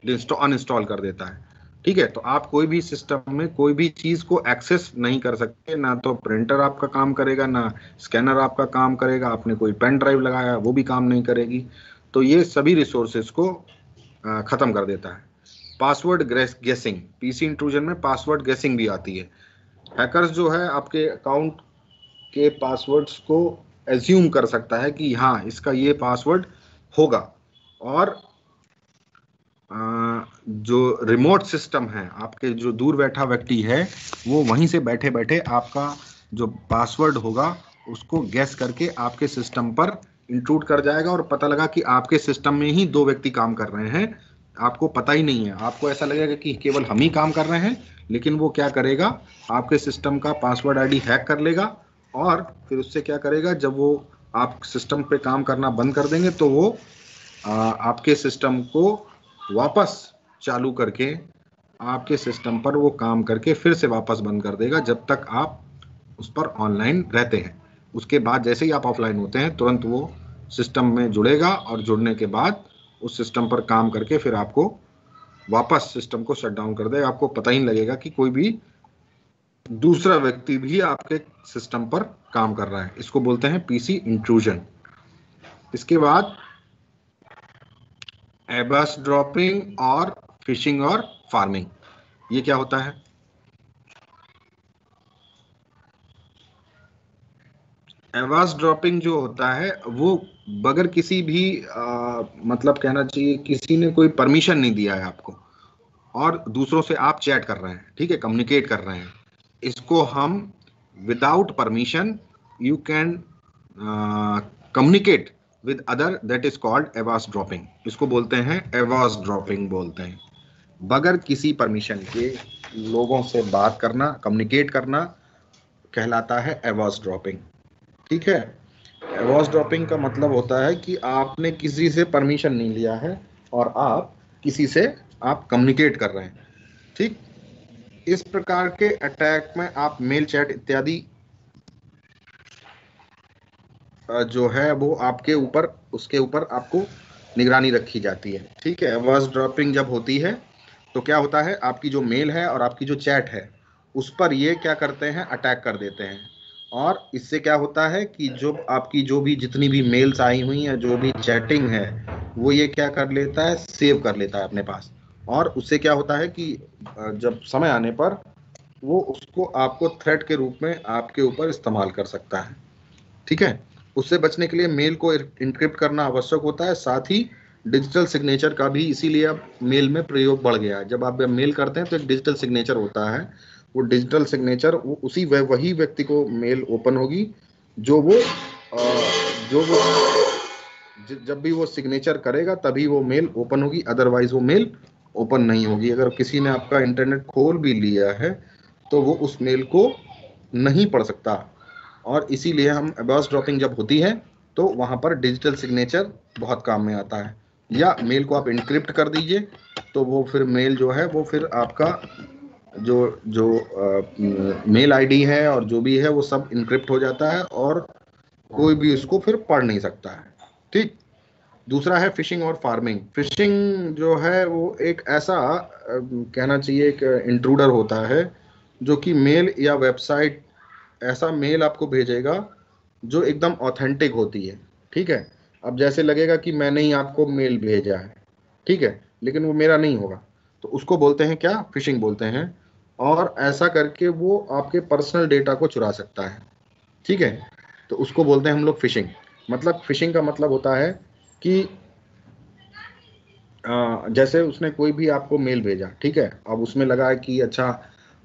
[SPEAKER 1] अनइंस्टॉल कर देता है। ठीक है, तो आप कोई भी सिस्टम में कोई भी चीज को एक्सेस नहीं कर सकते, ना तो प्रिंटर आपका काम करेगा, ना स्कैनर आपका काम करेगा, आपने कोई पेन ड्राइव लगाया वो भी काम नहीं करेगी। तो ये सभी रिसोर्सेज को खत्म कर देता है। पासवर्ड गेसिंग, पीसी इंट्रूजन में पासवर्ड गेसिंग भी आती है। हैकर्स जो है आपके अकाउंट के पासवर्ड्स को एज्यूम कर सकता है कि हाँ इसका ये पासवर्ड होगा, और जो रिमोट सिस्टम है, आपके जो दूर बैठा व्यक्ति है, वो वहीं से बैठे बैठे आपका जो पासवर्ड होगा उसको गैस करके आपके सिस्टम पर इंट्रूड कर जाएगा, और पता लगा कि आपके सिस्टम में ही 2 व्यक्ति काम कर रहे हैं, आपको पता ही नहीं है, आपको ऐसा लगेगा कि केवल हम ही काम कर रहे हैं, लेकिन वो क्या करेगा, आपके सिस्टम का पासवर्ड आईडी हैक कर लेगा, और फिर उससे क्या करेगा, जब वो आप सिस्टम पे काम करना बंद कर देंगे तो वो आपके सिस्टम को वापस चालू करके आपके सिस्टम पर वो काम करके फिर से वापस बंद कर देगा, जब तक आप उस पर ऑनलाइन रहते हैं। उसके बाद जैसे ही आप ऑफलाइन होते हैं तुरंत वो सिस्टम में जुड़ेगा, और जुड़ने के बाद उस सिस्टम पर काम करके फिर आपको वापस सिस्टम को शट डाउन कर देगा। आपको पता ही नहीं लगेगा कि कोई भी दूसरा व्यक्ति भी आपके सिस्टम पर काम कर रहा है। इसको बोलते हैं पीसी इंट्रूजन। इसके बाद एबस ड्रॉपिंग और फिशिंग और फार्मिंग, ये क्या होता है? एवास ड्रॉपिंग जो होता है वो बगैर किसी भी मतलब कहना चाहिए किसी ने कोई परमिशन नहीं दिया है आपको, और दूसरों से आप चैट कर रहे हैं, ठीक है, कम्युनिकेट कर रहे हैं, इसको हम without permission you can communicate with other, that is called eavesdropping. इसको बोलते हैं एवास ड्रॉपिंग बोलते हैं। बगैर किसी परमिशन के लोगों से बात करना, कम्युनिकेट करना कहलाता है एवास ड्रॉपिंग। ठीक है, एवास ड्रॉपिंग का मतलब होता है कि आपने किसी से परमिशन नहीं लिया है और आप किसी से आप कम्युनिकेट कर रहे हैं। ठीक, इस प्रकार के अटैक में आप मेल चैट इत्यादि जो है वो आपके ऊपर, उसके ऊपर आपको निगरानी रखी जाती है। ठीक है, एवास ड्रॉपिंग जब होती है तो क्या होता है, आपकी जो मेल है और आपकी जो चैट है उस पर ये क्या करते हैं, अटैक कर देते हैं। और इससे क्या होता है कि जो आपकी जो भी जितनी भी मेल्स आई हुई हैं, जो भी चैटिंग है, वो ये क्या कर लेता है, सेव कर लेता है अपने पास। और उससे क्या होता है कि जब समय आने पर वो उसको आपको थ्रेट के रूप में आपके ऊपर इस्तेमाल कर सकता है। ठीक है, उससे बचने के लिए मेल को इंक्रिप्ट करना आवश्यक होता है, साथ ही डिजिटल सिग्नेचर का भी इसीलिए अब मेल में प्रयोग बढ़ गया है। जब आप मेल करते हैं तो एक डिजिटल सिग्नेचर होता है, वो डिजिटल सिग्नेचर वो उसी वही व्यक्ति को मेल ओपन होगी जो वो जब भी वो सिग्नेचर करेगा तभी वो मेल ओपन होगी, अदरवाइज वो मेल ओपन नहीं होगी। अगर किसी ने आपका इंटरनेट खोल भी लिया है तो वो उस मेल को नहीं पढ़ सकता। और इसीलिए हम एबॉस ड्रॉपिंग जब होती है तो वहाँ पर डिजिटल सिग्नेचर बहुत काम में आता है। या मेल को आप इनक्रिप्ट कर दीजिए तो वो फिर मेल जो है वो फिर आपका जो जो मेल आईडी है और जो भी है वो सब इनक्रिप्ट हो जाता है और कोई भी उसको फिर पढ़ नहीं सकता है। ठीक, दूसरा है फिशिंग और फार्मिंग। फिशिंग जो है वो एक ऐसा कहना चाहिए एक इंट्रूडर होता है जो कि मेल या वेबसाइट, ऐसा मेल आपको भेजेगा जो एकदम ऑथेंटिक होती है। ठीक है, अब जैसे लगेगा कि मैंने ही आपको मेल भेजा है, ठीक है, लेकिन वो मेरा नहीं होगा, तो उसको बोलते हैं क्या, फिशिंग बोलते हैं। और ऐसा करके वो आपके पर्सनल डेटा को चुरा सकता है। ठीक है, तो उसको बोलते हैं हम लोग फिशिंग। मतलब फिशिंग का मतलब होता है कि जैसे उसने कोई भी आपको मेल भेजा, ठीक है, अब उसमें लगा है कि अच्छा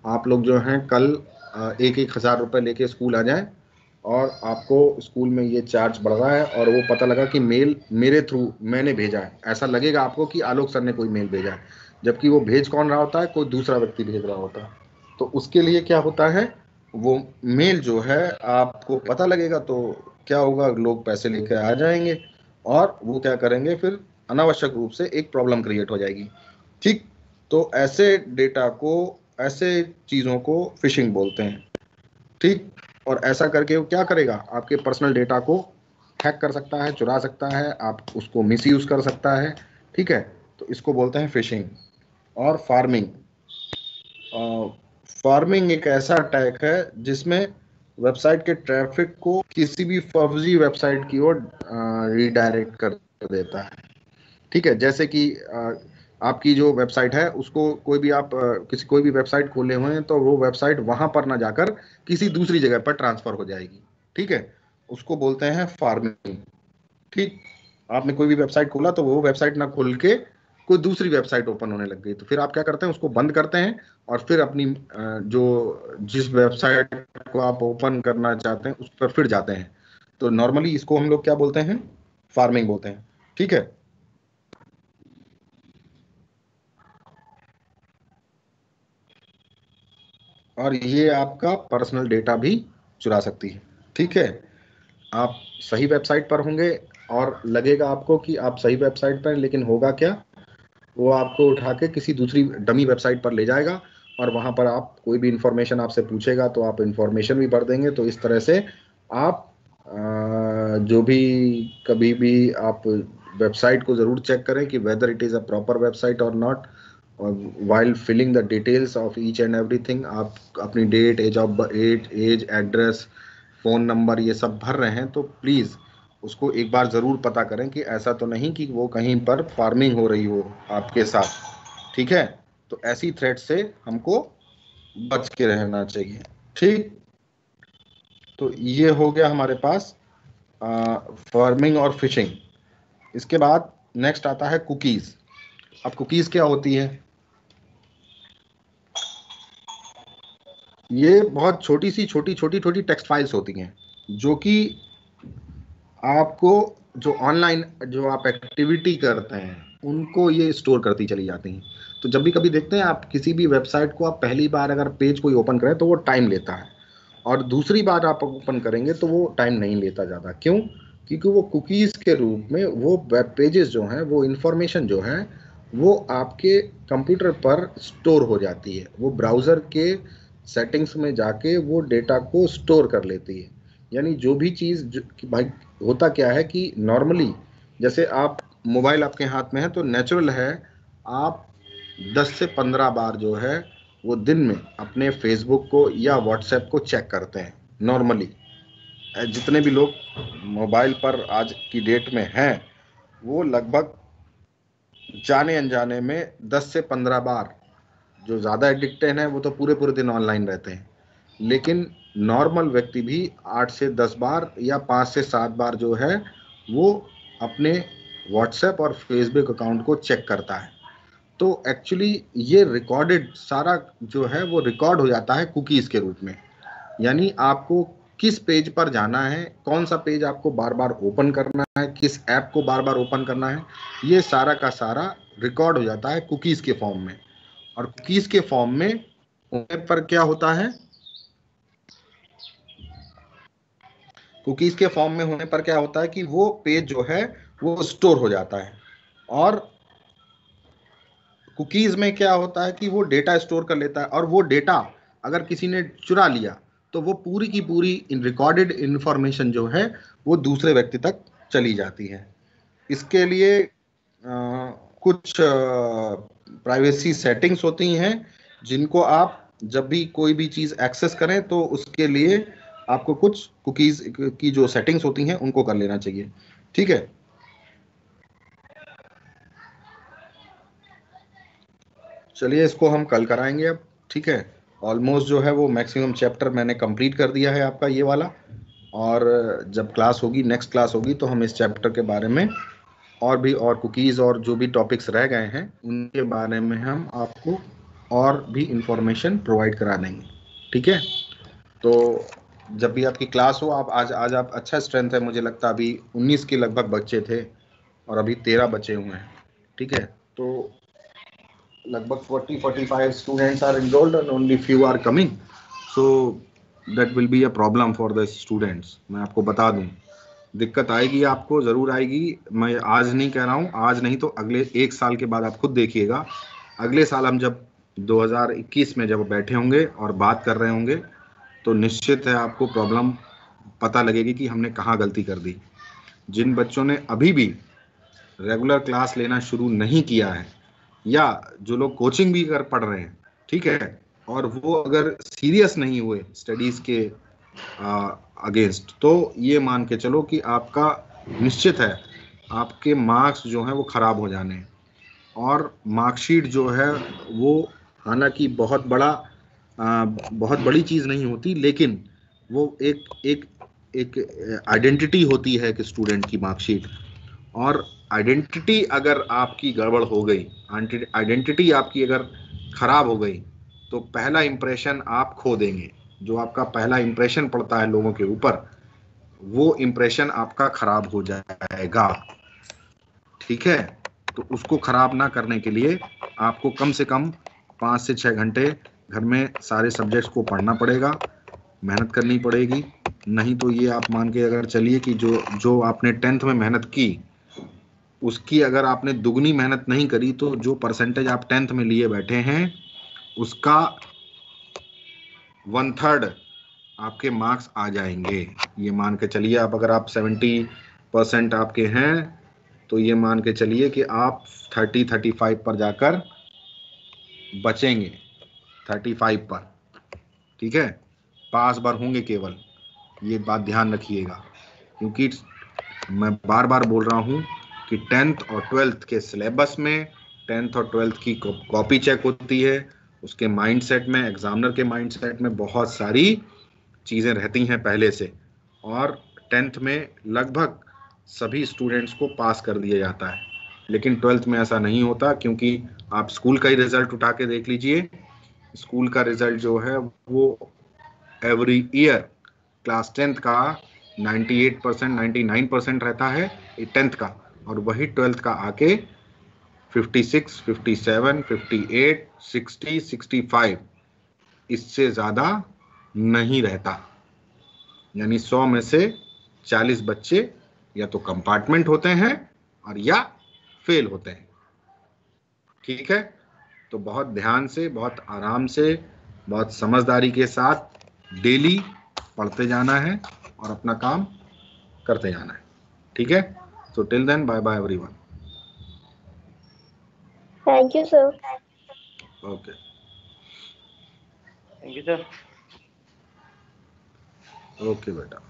[SPEAKER 1] आप लोग जो हैं कल 1,000 रुपये लेके स्कूल आ जाएं और आपको स्कूल में ये चार्ज बढ़ रहा है, और वो पता लगा कि मेल मेरे थ्रू मैंने भेजा है। ऐसा लगेगा आपको कि आलोक सर ने कोई मेल भेजा है, जबकि वो भेज कौन रहा होता है, कोई दूसरा व्यक्ति भेज रहा होता है। तो उसके लिए क्या होता है, वो मेल जो है आपको पता लगेगा तो क्या होगा, लोग पैसे लेकर आ जाएंगे और वो क्या करेंगे, फिर अनावश्यक रूप से एक प्रॉब्लम क्रिएट हो जाएगी। ठीक, तो ऐसे डेटा को ऐसे चीज़ों को फिशिंग बोलते हैं, ठीक। और ऐसा करके वो क्या करेगा, आपके पर्सनल डेटा को हैक कर सकता है, चुरा सकता है, आप उसको मिसयूज कर सकता है, ठीक है। तो इसको बोलते हैं फिशिंग। और फार्मिंग, फार्मिंग एक ऐसा अटैक है जिसमें वेबसाइट के ट्रैफिक को किसी भी फर्जी वेबसाइट की ओर रिडायरेक्ट कर देता है, ठीक है। जैसे कि आपकी जो वेबसाइट है उसको कोई भी आप कोई भी वेबसाइट खोले हुए हैं तो वो वेबसाइट वहां पर ना जाकर किसी दूसरी जगह पर ट्रांसफर हो जाएगी, ठीक है। उसको बोलते हैं फार्मिंग, ठीक। आपने कोई भी वेबसाइट खोला तो वो वेबसाइट ना खुल के कोई दूसरी वेबसाइट ओपन होने लग गई, तो फिर आप क्या करते हैं, उसको बंद करते हैं और फिर अपनी जिस वेबसाइट को आप ओपन करना चाहते हैं उस पर फिर जाते हैं। तो नॉर्मली इसको हम लोग क्या बोलते हैं, फार्मिंग बोलते हैं, ठीक है। और ये आपका पर्सनल डेटा भी चुरा सकती है, ठीक है। आप सही वेबसाइट पर होंगे और लगेगा आपको कि आप सही वेबसाइट पर, लेकिन होगा क्या, वो आपको उठा के किसी दूसरी डमी वेबसाइट पर ले जाएगा और वहां पर आप कोई भी इंफॉर्मेशन आपसे पूछेगा तो आप इंफॉर्मेशन भी भर देंगे। तो इस तरह से आप जो भी कभी भी आप वेबसाइट को ज़रूर चेक करें कि whether it is a proper website और not. While filling the details of each and everything, आप अपनी date, age, address, phone number ये सब भर रहे हैं तो प्लीज़ उसको एक बार ज़रूर पता करें कि ऐसा तो नहीं कि वो कहीं पर फार्मिंग हो रही हो आपके साथ, ठीक है। तो ऐसी थ्रेट से हमको बच के रहना चाहिए, ठीक। तो ये हो गया हमारे पास फार्मिंग और फिशिंग। इसके बाद नेक्स्ट आता है कुकीज़। अब कुकीज़ क्या होती है, ये बहुत छोटी छोटी टेक्स्ट फाइल्स होती हैं जो कि आपको जो ऑनलाइन जो आप एक्टिविटी करते हैं उनको ये स्टोर करती चली जाती हैं। तो जब भी कभी देखते हैं आप किसी भी वेबसाइट को, आप पहली बार अगर पेज कोई ओपन करें तो वो टाइम लेता है, और दूसरी बार आप ओपन करेंगे तो वो टाइम नहीं लेता ज़्यादा। क्यों? क्योंकि वो कुकीज़ के रूप में वो वेब पेजेस जो हैं, वो इंफॉर्मेशन जो है वो आपके कंप्यूटर पर स्टोर हो जाती है। वो ब्राउज़र के सेटिंग्स में जाके वो डेटा को स्टोर कर लेती है। यानी जो भी चीज़ भाई, होता क्या है कि नॉर्मली जैसे आप मोबाइल आपके हाथ में है तो नेचुरल है आप 10 से 15 बार जो है वो दिन में अपने फेसबुक को या व्हाट्सएप को चेक करते हैं नॉर्मली। जितने भी लोग मोबाइल पर आज की डेट में हैं वो लगभग जाने अनजाने में 10 से 15 बार, जो ज़्यादा एडिक्टेड हैं वो तो पूरे पूरे दिन ऑनलाइन रहते हैं, लेकिन नॉर्मल व्यक्ति भी 8 से 10 बार या 5 से 7 बार जो है वो अपने व्हाट्सएप और फेसबुक अकाउंट को चेक करता है। तो एक्चुअली ये रिकॉर्डेड सारा जो है वो रिकॉर्ड हो जाता है कुकीज़ के रूप में। यानी आपको किस पेज पर जाना है, कौन सा पेज आपको बार बार ओपन करना है, किस ऐप को बार बार ओपन करना है, ये सारा का सारा रिकॉर्ड हो जाता है कुकीज़ के फॉर्म में। और कुकीज़ के फॉर्म में होने पर क्या होता है, कुकीज़ के फॉर्म में होने पर क्या होता है कि वो पेज जो है वो स्टोर हो जाता है। और कुकीज़ में क्या होता है कि वो डेटा स्टोर कर लेता है, और वो डेटा अगर किसी ने चुरा लिया तो वो पूरी की पूरी रिकॉर्डेड इंफॉर्मेशन जो है वो दूसरे व्यक्ति तक चली जाती है। इसके लिए कुछ प्राइवेसी सेटिंग्स होती हैं जिनको आप जब भी कोई भी चीज़ एक्सेस करें तो उसके लिए आपको कुछ कुकीज़ की जो सेटिंग्स होती हैं उनको कर लेना चाहिए, ठीक है। चलिए इसको हम कल कराएंगे अब, ठीक है। ऑलमोस्ट जो है वो मैक्सिमम चैप्टर मैंने कंप्लीट कर दिया है आपका ये वाला, और जब क्लास होगी, नेक्स्ट क्लास होगी, तो हम इस चैप्टर के बारे में और भी, और कुकीज़ और जो भी टॉपिक्स रह गए हैं उनके बारे में हम आपको और भी इंफॉर्मेशन प्रोवाइड करा देंगे, ठीक है। तो जब भी आपकी क्लास हो, आप आज आप अच्छा स्ट्रेंथ है, मुझे लगता है अभी 19 के लगभग बच्चे थे और अभी 13 बचे हुए हैं, ठीक है। तो लगभग 40-45 students are enrolled and only few are coming, so that will be a problem for the students। मैं आपको बता दूं, दिक्कत आएगी, आपको ज़रूर आएगी। मैं आज नहीं कह रहा हूँ, आज नहीं तो अगले 1 साल के बाद आप खुद देखिएगा। अगले साल हम जब 2021 में जब बैठे होंगे और बात कर रहे होंगे तो निश्चित है आपको प्रॉब्लम पता लगेगी कि हमने कहाँ गलती कर दी। जिन बच्चों ने अभी भी रेगुलर क्लास लेना शुरू नहीं किया है, या जो लोग कोचिंग भी कर पढ़ रहे हैं, ठीक है, और वो अगर सीरियस नहीं हुए स्टडीज के अगेंस्ट, तो ये मान के चलो कि आपका निश्चित है आपके मार्क्स जो हैं वो खराब हो जाने हैं। और मार्कशीट जो है वो हालांकि बहुत बड़ी चीज़ नहीं होती, लेकिन वो एक आइडेंटिटी होती है कि स्टूडेंट की मार्कशीट। और आइडेंटिटी अगर आपकी गड़बड़ हो गई, आइडेंटिटी आपकी अगर खराब हो गई, तो पहला इंप्रेशन आप खो देंगे। जो आपका पहला इंप्रेशन पड़ता है लोगों के ऊपर, वो इंप्रेशन आपका खराब हो जाएगा, ठीक है। तो उसको खराब ना करने के लिए आपको कम से कम 5 से 6 घंटे घर में सारे सब्जेक्ट्स को पढ़ना पड़ेगा, मेहनत करनी पड़ेगी। नहीं तो ये आप मान के अगर चलिए कि जो आपने 10th में मेहनत की, उसकी अगर आपने दुगनी मेहनत नहीं करी, तो जो परसेंटेज आप 10th में लिए बैठे हैं उसका 1/3 आपके मार्क्स आ जाएंगे। ये मान के चलिए, आप अगर आप 70% आपके हैं, तो ये मान के चलिए कि आप 35 पर जाकर बचेंगे, 35 पर, ठीक है। पास बार होंगे केवल, ये बात ध्यान रखिएगा। क्योंकि मैं बार बार बोल रहा हूँ कि 10th और 12th के सिलेबस में 10th और 12th की कॉपी चेक होती है, उसके माइंडसेट में, एग्जामिनर के माइंडसेट में बहुत सारी चीज़ें रहती हैं पहले से। और 10th में लगभग सभी स्टूडेंट्स को पास कर दिया जाता है, लेकिन 12th में ऐसा नहीं होता। क्योंकि आप स्कूल का ही रिजल्ट उठा के देख लीजिए, स्कूल का रिजल्ट जो है वो एवरी ईयर क्लास 10th का 98%, 99% रहता है 10th का, और वही 12th का आके 56, 57, 58, 60, 65, इससे ज़्यादा नहीं रहता। यानी 100 में से 40 बच्चे या तो कंपार्टमेंट होते हैं और या फेल होते हैं, ठीक है। तो बहुत ध्यान से, बहुत आराम से, बहुत समझदारी के साथ डेली पढ़ते जाना है और अपना काम करते जाना है, ठीक है। So till then, bye bye everyone.
[SPEAKER 2] Thank you, sir.
[SPEAKER 1] Okay.
[SPEAKER 4] Thank you, sir.
[SPEAKER 1] Okay, beta.